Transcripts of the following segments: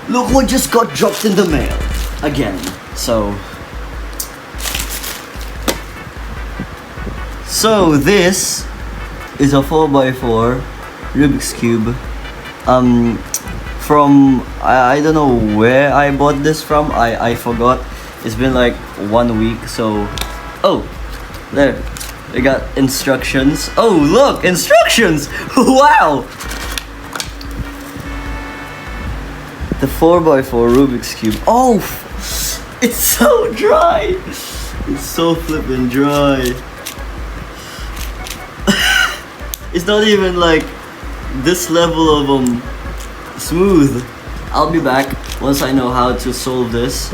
Look what just got dropped in the mail. Again. So this is a 4x4 Rubik's Cube. From I don't know where I bought this from. I forgot. It's been like 1 week. So there. They got instructions. Oh look, instructions! Wow! The 4x4 Rubik's Cube. Oh, it's so dry. It's so flippin' dry. It's not even like this level of smooth. I'll be back once I know how to solve this.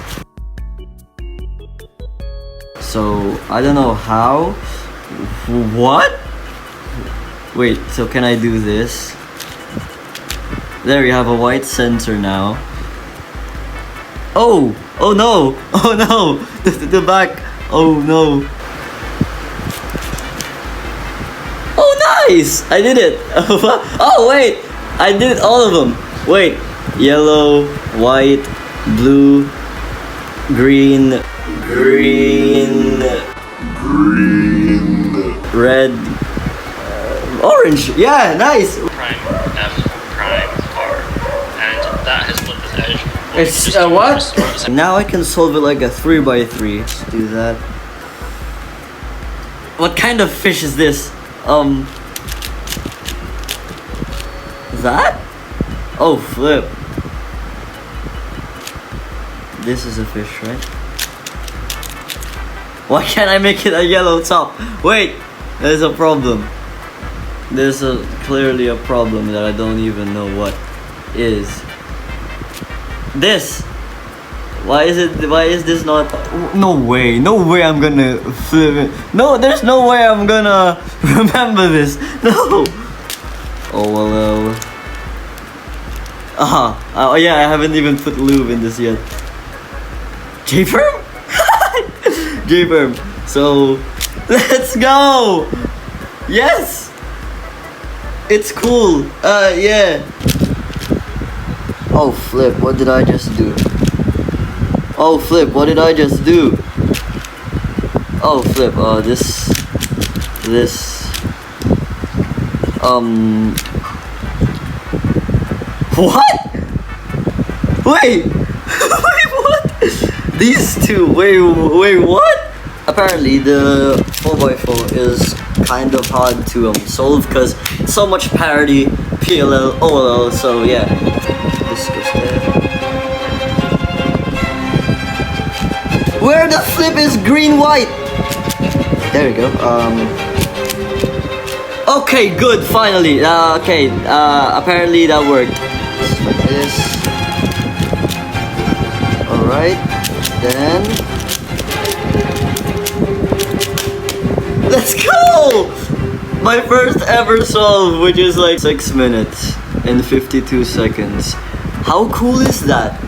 So I don't know how. What? Wait, so can I do this? There, you have a white center now. Oh no! Oh no! The back. Oh no! Oh nice! I did it. Oh wait, I did all of them. Wait, yellow, white, blue, green, red, orange. Yeah, nice. Prime F prime R, and that has split this edge. It's what? Now I can solve it like a 3x3. Let's do that. What kind of fish is this? That? Oh, flip. This is a fish, right? Why can't I make it a yellow top? Wait, there's a problem. There's clearly a problem that I don't even know what is. This. Why is this not? No way I'm gonna flip it. No, there's no way I'm gonna remember this. No. Oh well. Oh yeah, I haven't even put lube in this yet. J-firm? J-firm. So let's go. Yes. It's cool. Yeah. Oh flip, what did I just do? Oh flip, what did I just do? Oh flip, this what? Wait! Wait, what? These two, wait, what? Apparently the 4x4 is kind of hard to solve because so much parity, PLL, OLL, so yeah. This goes there. Where the flip is green white? There we go. Okay, good, finally. Okay, apparently that worked. Just like this. Alright, then let's go! My first ever solve, which is like 6 minutes and 52 seconds. How cool is that?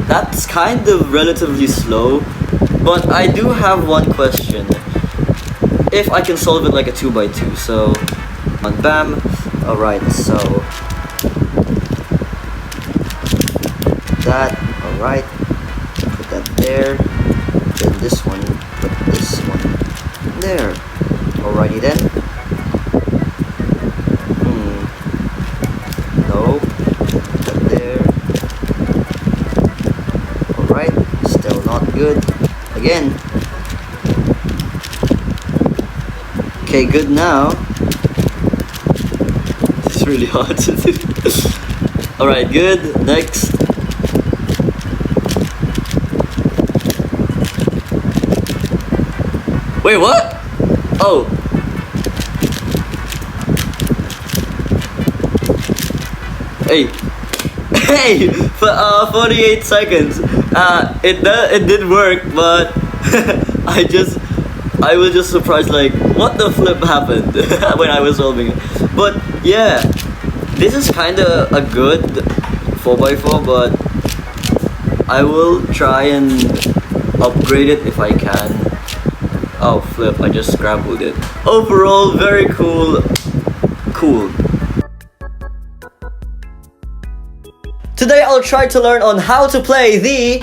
That's kind of relatively slow, but I do have one question. If I can solve it like a 2x2, so bam. Alright, so that, alright, put that there, then this one, put this one there. Alrighty then. No, put that there. Alright, still not good. Again. Okay, good now. It's really hard to do. Alright, good. Next. Wait, what? Oh. Hey. Hey! For 48 seconds. It did work, but I was just surprised, like, what the flip happened when I was solving it. But yeah, this is kinda a good 4x4, but I will try and upgrade it if I can. Oh flip, I just scrambled it. Overall, very cool. Today I'll try to learn on how to play the